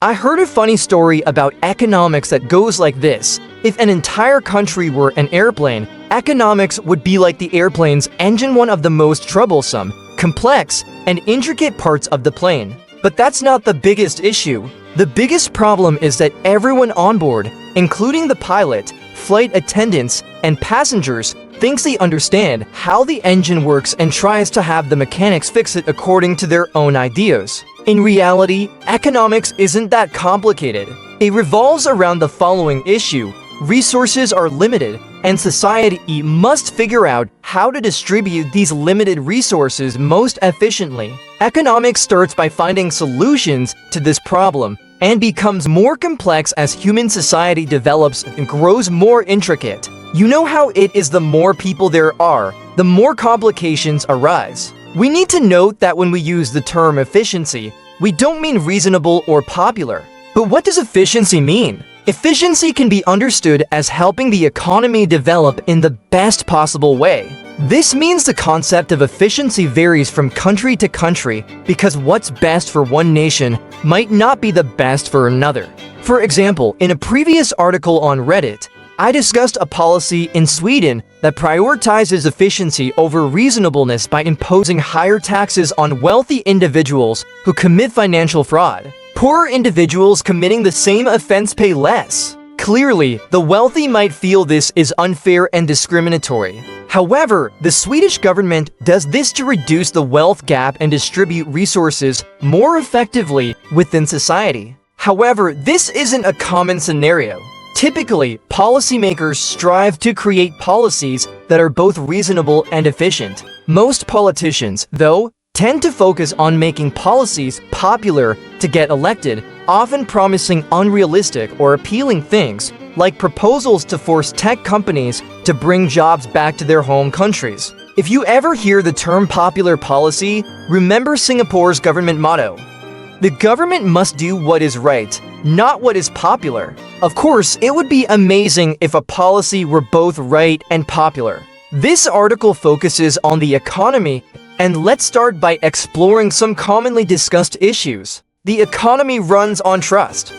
I heard a funny story about economics that goes like this. If an entire country were an airplane, economics would be like the airplane's engine, one of the most troublesome, complex, and intricate parts of the plane. But that's not the biggest issue. The biggest problem is that everyone on board, including the pilot, flight attendants, and passengers, thinks they understand how the engine works and tries to have the mechanics fix it according to their own ideas. In reality, economics isn't that complicated. It revolves around the following issue: resources are limited, and society must figure out how to distribute these limited resources most efficiently. Economics starts by finding solutions to this problem and becomes more complex as human society develops and grows more intricate. You know how it is: the more people there are, the more complications arise. We need to note that when we use the term efficiency, we don't mean reasonable or popular. But what does efficiency mean? Efficiency can be understood as helping the economy develop in the best possible way. This means the concept of efficiency varies from country to country because what's best for one nation might not be the best for another. For example, in a previous article on Reddit, I discussed a policy in Sweden that prioritizes efficiency over reasonableness by imposing higher taxes on wealthy individuals who commit financial fraud. Poorer individuals committing the same offense pay less. Clearly, the wealthy might feel this is unfair and discriminatory. However, the Swedish government does this to reduce the wealth gap and distribute resources more effectively within society. However, this isn't a common scenario. Typically, policymakers strive to create policies that are both reasonable and efficient. Most politicians, though, tend to focus on making policies popular to get elected, often promising unrealistic or appealing things, like proposals to force tech companies to bring jobs back to their home countries. If you ever hear the term popular policy, remember Singapore's government motto: the government must do what is right, not what is popular. Of course, it would be amazing if a policy were both right and popular. This article focuses on the economy, and let's start by exploring some commonly discussed issues. The economy runs on trust.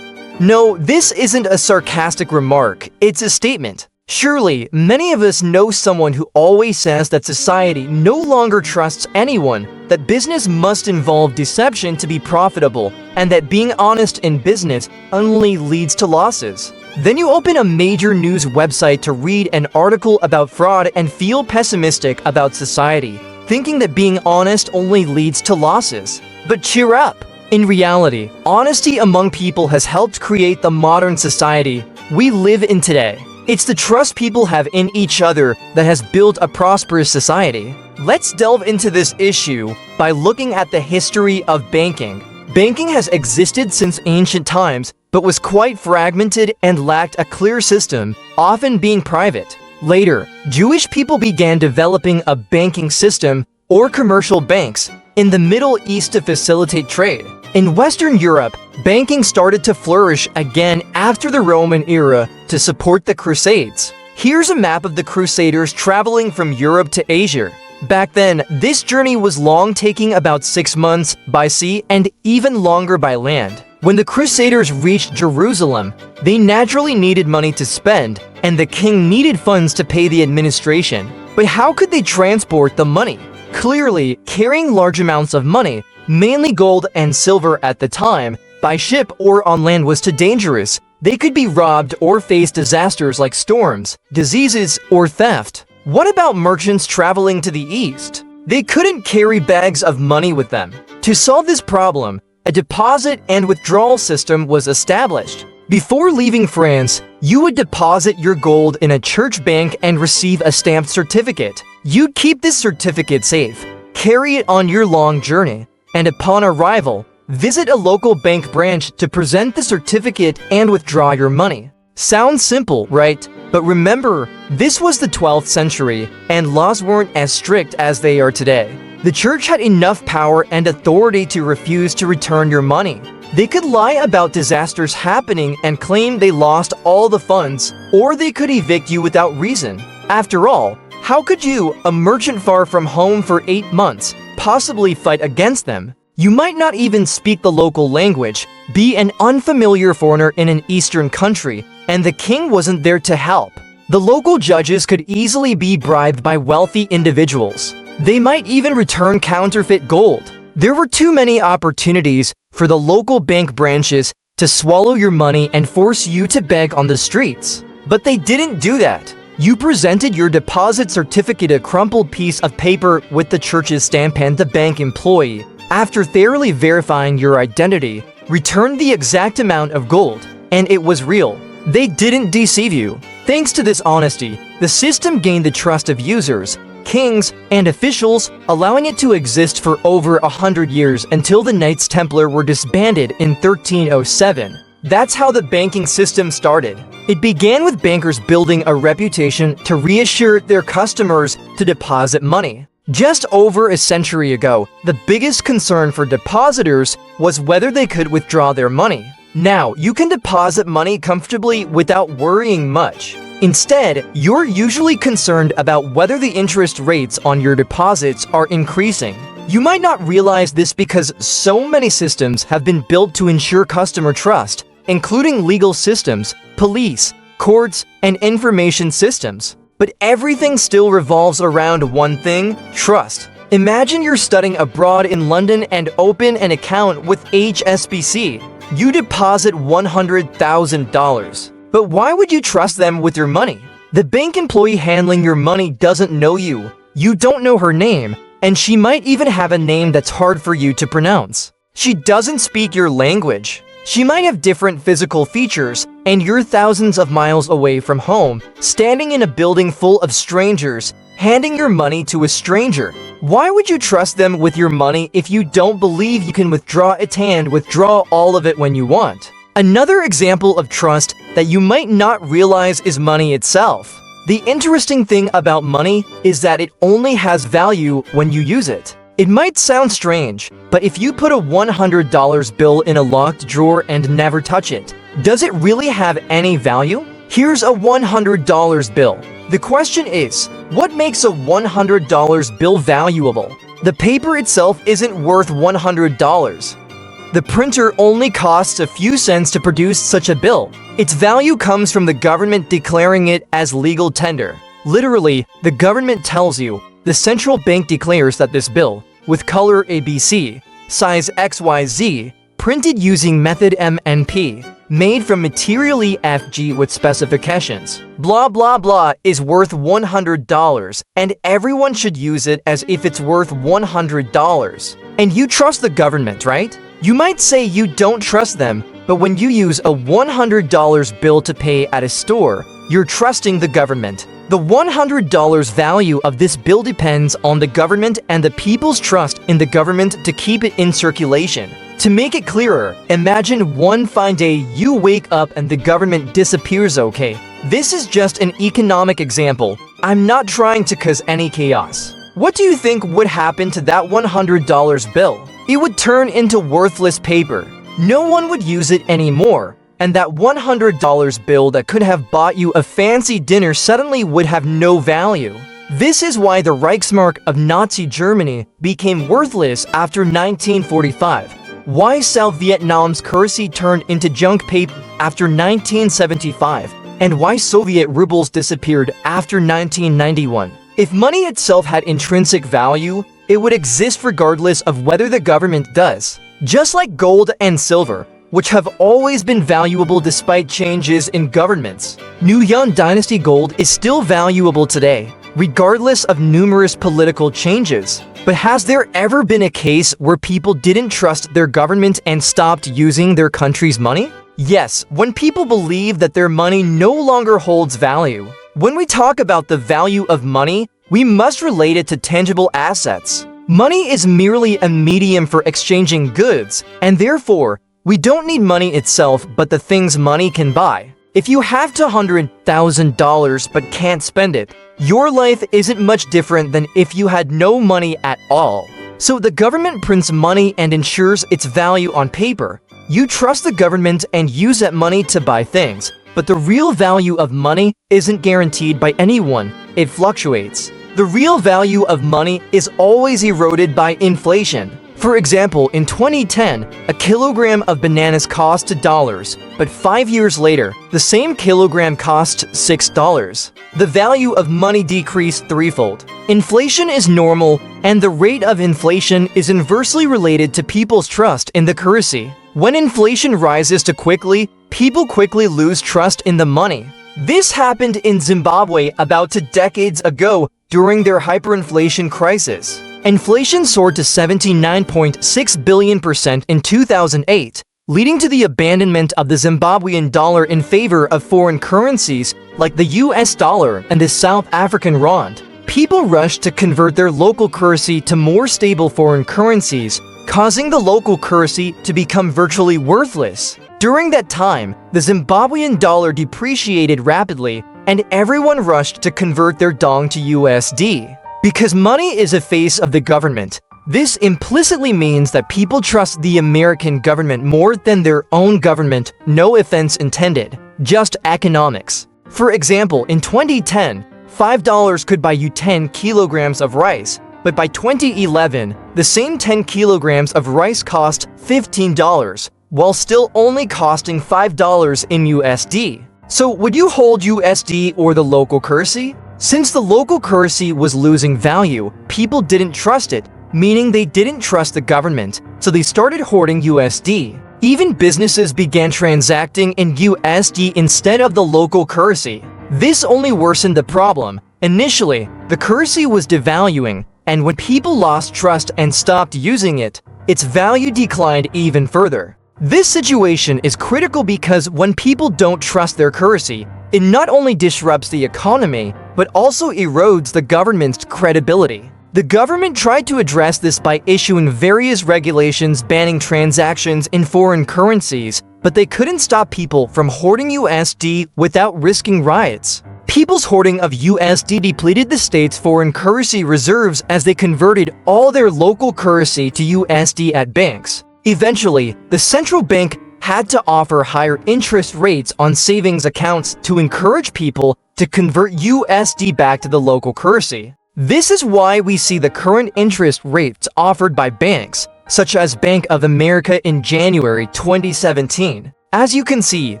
No, this isn't a sarcastic remark, it's a statement. Surely, many of us know someone who always says that society no longer trusts anyone, that business must involve deception to be profitable, and that being honest in business only leads to losses. Then you open a major news website to read an article about fraud and feel pessimistic about society, thinking that being honest only leads to losses. But cheer up! In reality, honesty among people has helped create the modern society we live in today. It's the trust people have in each other that has built a prosperous society. Let's delve into this issue by looking at the history of banking. Banking has existed since ancient times, but was quite fragmented and lacked a clear system, often being private. Later, Jewish people began developing a banking system, or commercial banks, in the Middle East to facilitate trade. In Western Europe, banking started to flourish again after the Roman era to support the Crusades. Here's a map of the Crusaders traveling from Europe to Asia. Back then, this journey was long, taking about 6 months by sea and even longer by land. When the Crusaders reached Jerusalem, they naturally needed money to spend, and the king needed funds to pay the administration. But how could they transport the money? Clearly, carrying large amounts of money, mainly gold and silver at the time, by ship or on land was too dangerous. They could be robbed or face disasters like storms, diseases, or theft. What about merchants traveling to the east? They couldn't carry bags of money with them. To solve this problem, a deposit and withdrawal system was established. Before leaving France, you would deposit your gold in a church bank and receive a stamped certificate. You'd keep this certificate safe, carry it on your long journey, and upon arrival, visit a local bank branch to present the certificate and withdraw your money. Sounds simple, right? But remember, this was the 12th century, and laws weren't as strict as they are today. The church had enough power and authority to refuse to return your money. They could lie about disasters happening and claim they lost all the funds, or they could evict you without reason. After all, how could you, a merchant far from home for 8 months, possibly fight against them? You might not even speak the local language, be an unfamiliar foreigner in an Eastern country, and the king wasn't there to help. The local judges could easily be bribed by wealthy individuals. They might even return counterfeit gold. There were too many opportunities for the local bank branches to swallow your money and force you to beg on the streets. But they didn't do that. You presented your deposit certificate, a crumpled piece of paper with the church's stamp, and the bank employee, after thoroughly verifying your identity, returned the exact amount of gold, and it was real. They didn't deceive you. Thanks to this honesty, the system gained the trust of users, kings, and officials, allowing it to exist for over 100 years until the Knights Templar were disbanded in 1307. That's how the banking system started. It began with bankers building a reputation to reassure their customers to deposit money. Just over a century ago, the biggest concern for depositors was whether they could withdraw their money. Now, you can deposit money comfortably without worrying much. Instead, you're usually concerned about whether the interest rates on your deposits are increasing. You might not realize this because so many systems have been built to ensure customer trust, including legal systems, police, courts, and information systems. But everything still revolves around one thing: trust. Imagine you're studying abroad in London and open an account with HSBC. You deposit $100,000. But why would you trust them with your money? The bank employee handling your money doesn't know you. You don't know her name, and she might even have a name that's hard for you to pronounce. She doesn't speak your language. She might have different physical features, and you're thousands of miles away from home, standing in a building full of strangers, handing your money to a stranger. Why would you trust them with your money if you don't believe you can withdraw it and withdraw all of it when you want? Another example of trust that you might not realize is money itself. The interesting thing about money is that it only has value when you use it. It might sound strange, but if you put a $100 bill in a locked drawer and never touch it, does it really have any value? Here's a $100 bill. The question is, what makes a $100 bill valuable? The paper itself isn't worth $100. The printer only costs a few cents to produce such a bill. Its value comes from the government declaring it as legal tender. Literally, the government tells you, the central bank declares that this bill, with color ABC, size XYZ, printed using method MNP, made from material EFG with specifications, blah blah blah, is worth $100, and everyone should use it as if it's worth $100. And you trust the government, right? You might say you don't trust them, but when you use a $100 bill to pay at a store, you're trusting the government. The $100 value of this bill depends on the government and the people's trust in the government to keep it in circulation. To make it clearer, imagine one fine day you wake up and the government disappears, okay? This is just an economic example. I'm not trying to cause any chaos. What do you think would happen to that $100 bill? It would turn into worthless paper. No one would use it anymore. And that $100 bill that could have bought you a fancy dinner suddenly would have no value. This is why the Reichsmark of Nazi Germany became worthless after 1945. Why South Vietnam's currency turned into junk paper after 1975. And why Soviet rubles disappeared after 1991. If money itself had intrinsic value, it would exist regardless of whether the government does. Just like gold and silver, which have always been valuable despite changes in governments. New Yuan Dynasty gold is still valuable today, regardless of numerous political changes. But has there ever been a case where people didn't trust their government and stopped using their country's money? Yes, when people believe that their money no longer holds value. When we talk about the value of money, we must relate it to tangible assets. Money is merely a medium for exchanging goods, and therefore, we don't need money itself but the things money can buy. If you have $200,000 but can't spend it, your life isn't much different than if you had no money at all. So the government prints money and ensures its value on paper. You trust the government and use that money to buy things, but the real value of money isn't guaranteed by anyone. It fluctuates. The real value of money is always eroded by inflation. For example, in 2010, a kilogram of bananas cost $2, but 5 years later, the same kilogram cost $6. The value of money decreased threefold. Inflation is normal, and the rate of inflation is inversely related to people's trust in the currency. When inflation rises too quickly, people quickly lose trust in the money. This happened in Zimbabwe about 2 decades ago during their hyperinflation crisis. Inflation soared to 79.6 billion% in 2008, leading to the abandonment of the Zimbabwean dollar in favor of foreign currencies like the US dollar and the South African rand. People rushed to convert their local currency to more stable foreign currencies, causing the local currency to become virtually worthless. During that time, the Zimbabwean dollar depreciated rapidly, and everyone rushed to convert their dong to USD. Because money is a face of the government, this implicitly means that people trust the American government more than their own government, no offense intended, just economics. For example, in 2010, $5 could buy you 10 kilograms of rice, but by 2011, the same 10 kilograms of rice cost $15, while still only costing $5 in USD. So would you hold USD or the local currency? Since the local currency was losing value, people didn't trust it, meaning they didn't trust the government, so they started hoarding USD. Even businesses began transacting in USD instead of the local currency. This only worsened the problem. Initially, the currency was devaluing, and when people lost trust and stopped using it, its value declined even further. This situation is critical because when people don't trust their currency, it not only disrupts the economy, but also erodes the government's credibility. The government tried to address this by issuing various regulations banning transactions in foreign currencies, but they couldn't stop people from hoarding USD without risking riots. People's hoarding of USD depleted the state's foreign currency reserves as they converted all their local currency to USD at banks. Eventually, the central bank had to offer higher interest rates on savings accounts to encourage people to convert USD back to the local currency. This is why we see the current interest rates offered by banks, such as Bank of America in January 2017. As you can see,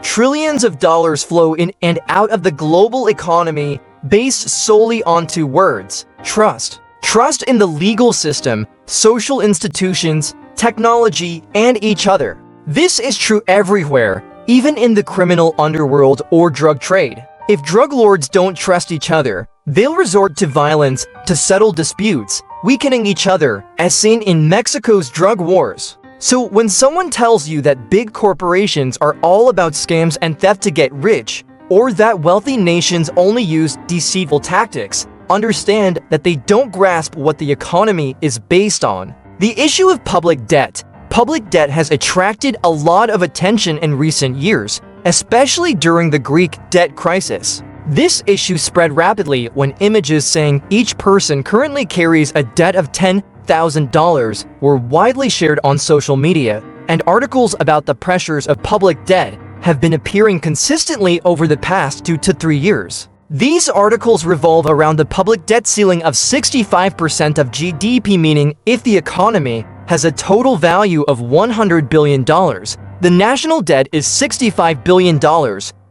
trillions of dollars flow in and out of the global economy based solely on 2 words: trust. Trust in the legal system, social institutions, technology, and each other. This is true everywhere, even in the criminal underworld or drug trade. If drug lords don't trust each other, they'll resort to violence to settle disputes, weakening each other, as seen in Mexico's drug wars. So when someone tells you that big corporations are all about scams and theft to get rich, or that wealthy nations only use deceitful tactics, understand that they don't grasp what the economy is based on. The issue of public debt. Public debt has attracted a lot of attention in recent years, especially during the Greek debt crisis. This issue spread rapidly when images saying each person currently carries a debt of $10,000 were widely shared on social media, and articles about the pressures of public debt have been appearing consistently over the past 2 to 3 years. These articles revolve around the public debt ceiling of 65% of GDP, meaning if the economy has a total value of $100 billion, the national debt is $65 billion,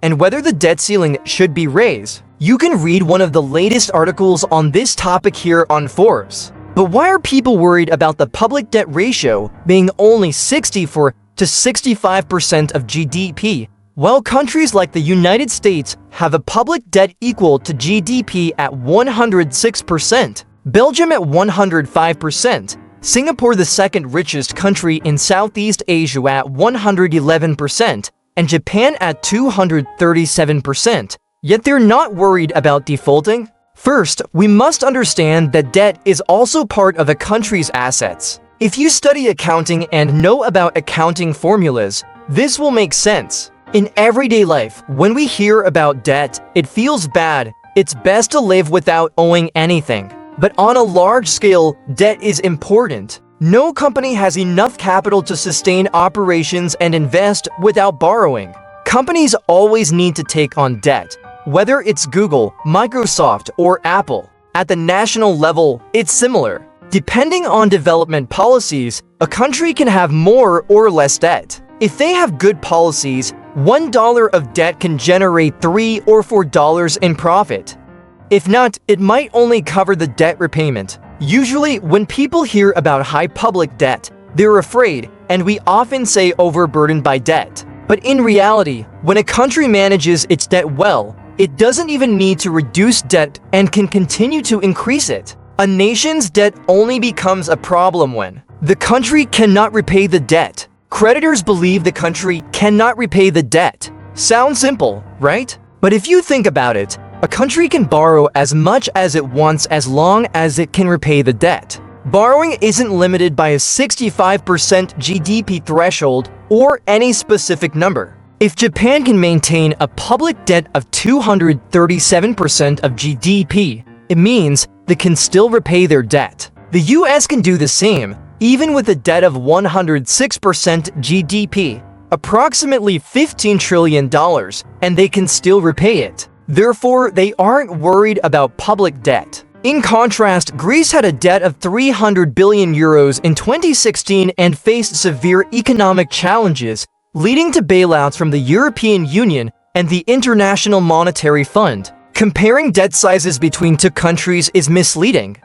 and whether the debt ceiling should be raised. You can read one of the latest articles on this topic here on Forbes. But why are people worried about the public debt ratio being only 64 to 65% of GDP, while countries like the United States have a public debt equal to GDP at 106%, Belgium at 105%, Singapore, the second richest country in Southeast Asia, at 111%, and Japan at 237%. Yet they're not worried about defaulting? First, we must understand that debt is also part of a country's assets. If you study accounting and know about accounting formulas, this will make sense. In everyday life, when we hear about debt, it feels bad. It's best to live without owing anything. But on a large scale, debt is important. No company has enough capital to sustain operations and invest without borrowing. Companies always need to take on debt, whether it's Google, Microsoft, or Apple. At the national level, it's similar. Depending on development policies, a country can have more or less debt. If they have good policies, $1 of debt can generate $3 or $4 in profit. If not, it might only cover the debt repayment. Usually, when people hear about high public debt, they're afraid, and we often say overburdened by debt. But in reality, when a country manages its debt well, it doesn't even need to reduce debt and can continue to increase it. A nation's debt only becomes a problem when the country cannot repay the debt. Creditors believe the country cannot repay the debt. Sounds simple, right? But if you think about it, a country can borrow as much as it wants as long as it can repay the debt. Borrowing isn't limited by a 65% GDP threshold or any specific number. If Japan can maintain a public debt of 237% of GDP, it means they can still repay their debt. The US can do the same, even with a debt of 106% GDP, approximately $15 trillion, and they can still repay it. Therefore, they aren't worried about public debt. In contrast, Greece had a debt of 300 billion euros in 2016 and faced severe economic challenges, leading to bailouts from the European Union and the International Monetary Fund. Comparing debt sizes between two countries is misleading.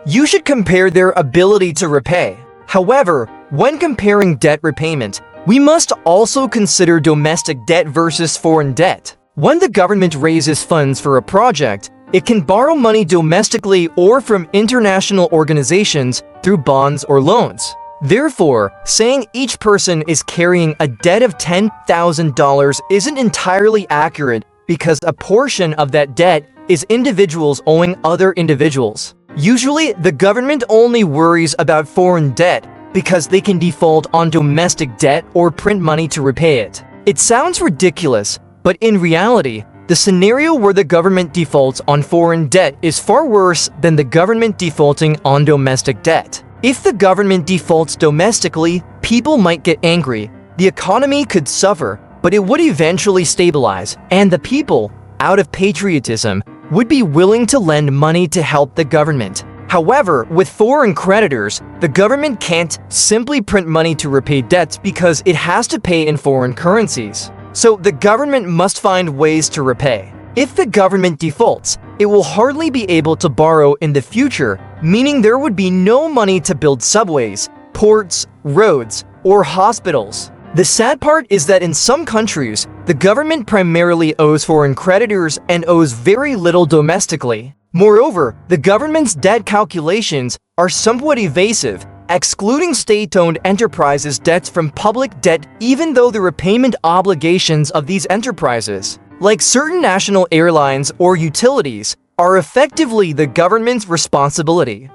You should compare their ability to repay. However, when comparing debt repayment, we must also consider domestic debt versus foreign debt. When the government raises funds for a project, it can borrow money domestically or from international organizations through bonds or loans. Therefore, saying each person is carrying a debt of $10,000 isn't entirely accurate because a portion of that debt is individuals owing other individuals. Usually, the government only worries about foreign debt because they can default on domestic debt or print money to repay it. It sounds ridiculous, but in reality, the scenario where the government defaults on foreign debt is far worse than the government defaulting on domestic debt. If the government defaults domestically, people might get angry, the economy could suffer, but it would eventually stabilize, and the people, out of patriotism, would be willing to lend money to help the government. However, with foreign creditors, the government can't simply print money to repay debts because it has to pay in foreign currencies. So the government must find ways to repay. If the government defaults, it will hardly be able to borrow in the future, meaning there would be no money to build subways, ports, roads, or hospitals. The sad part is that in some countries, the government primarily owes foreign creditors and owes very little domestically. Moreover, the government's debt calculations are somewhat evasive, excluding state-owned enterprises' debts from public debt even though the repayment obligations of these enterprises, like certain national airlines or utilities, are effectively the government's responsibility.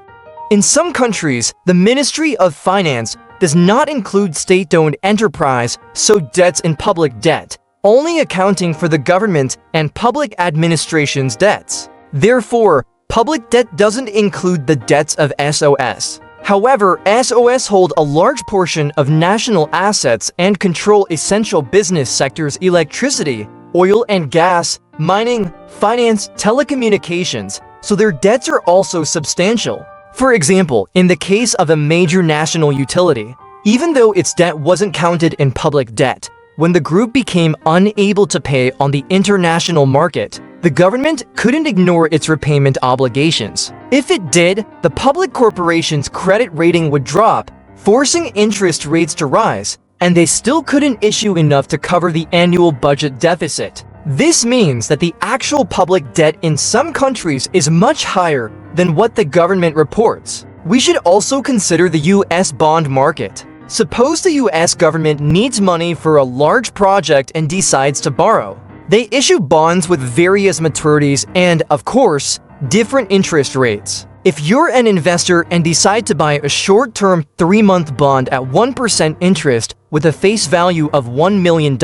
In some countries, the Ministry of Finance does not include state-owned enterprise, so debts in public debt, only accounting for the government and public administration's debts. Therefore, public debt doesn't include the debts of SOS. However, SOS hold a large portion of national assets and control essential business sectors: electricity, oil and gas, mining, finance, telecommunications, so their debts are also substantial. For example, in the case of a major national utility, even though its debt wasn't counted in public debt, when the group became unable to pay on the international market, the government couldn't ignore its repayment obligations. If it did, the public corporation's credit rating would drop, forcing interest rates to rise, and they still couldn't issue enough to cover the annual budget deficit. This means that the actual public debt in some countries is much higher than what the government reports. We should also consider the US bond market. Suppose the US government needs money for a large project and decides to borrow. They issue bonds with various maturities and, of course, different interest rates. If you're an investor and decide to buy a short-term 3-month bond at 1% interest with a face value of $1 million,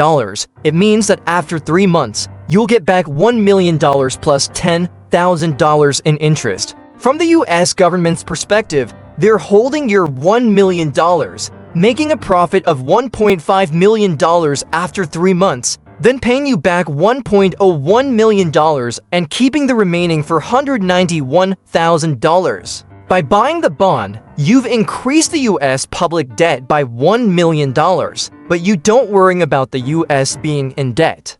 it means that after 3 months, you'll get back $1 million plus $10,000 in interest. From the US government's perspective, they're holding your $1 million, making a profit of $1.5 million after 3 months, then paying you back $1.01 million and keeping the remaining for $191,000. By buying the bond, you've increased the US public debt by $1 million, but you don't worry about the US being in debt.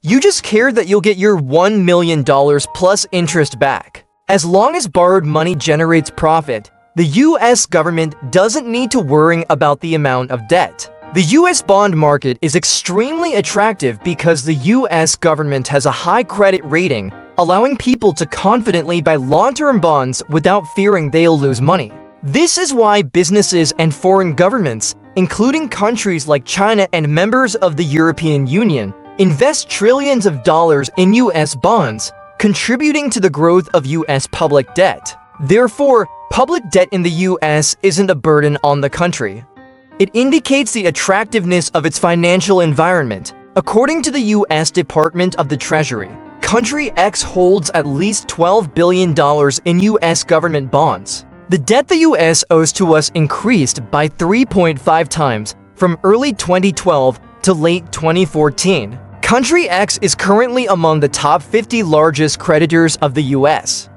You just care that you'll get your $1 million plus interest back. As long as borrowed money generates profit, the US government doesn't need to worry about the amount of debt. The US bond market is extremely attractive because the US government has a high credit rating, allowing people to confidently buy long-term bonds without fearing they'll lose money. This is why businesses and foreign governments, including countries like China and members of the European Union, invest trillions of dollars in US bonds, contributing to the growth of US public debt. Therefore, public debt in the US isn't a burden on the country. It indicates the attractiveness of its financial environment. According to the US Department of the Treasury, Country X holds at least $12 billion in US government bonds. The debt the US owes to us increased by 3.5 times from early 2012 to late 2014. Country X is currently among the top 50 largest creditors of the US.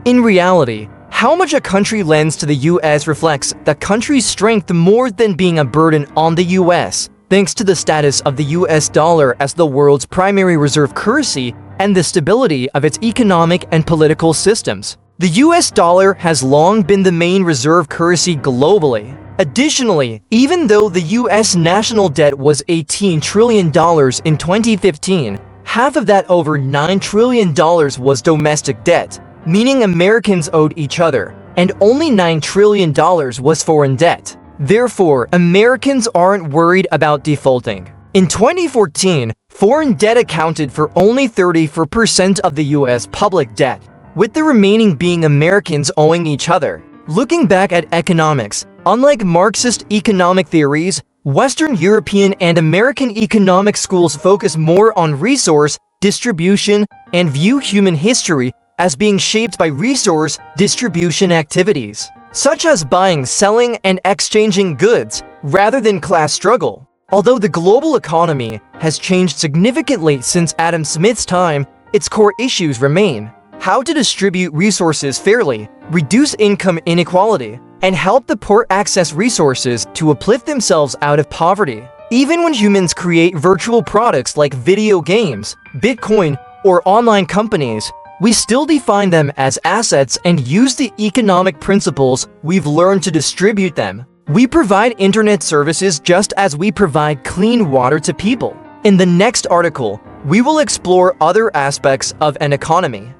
In reality, how much a country lends to the US reflects the country's strength more than being a burden on the US, thanks to the status of the US dollar as the world's primary reserve currency and the stability of its economic and political systems. The US dollar has long been the main reserve currency globally. Additionally, even though the US national debt was $18 trillion in 2015, half of that, over $9 trillion, was domestic debt, meaning Americans owed each other, and only $9 trillion was foreign debt. Therefore, Americans aren't worried about defaulting. In 2014, foreign debt accounted for only 34% of the US public debt, with the remaining being Americans owing each other. Looking back at economics, unlike Marxist economic theories, Western European and American economic schools focus more on resource distribution and view human history as being shaped by resource distribution activities, such as buying, selling, and exchanging goods, rather than class struggle. Although the global economy has changed significantly since Adam Smith's time, its core issues remain: how to distribute resources fairly, reduce income inequality, and help the poor access resources to uplift themselves out of poverty. Even when humans create virtual products like video games, Bitcoin, or online companies, we still define them as assets and use the economic principles we've learned to distribute them. We provide internet services just as we provide clean water to people. In the next article, we will explore other aspects of an economy.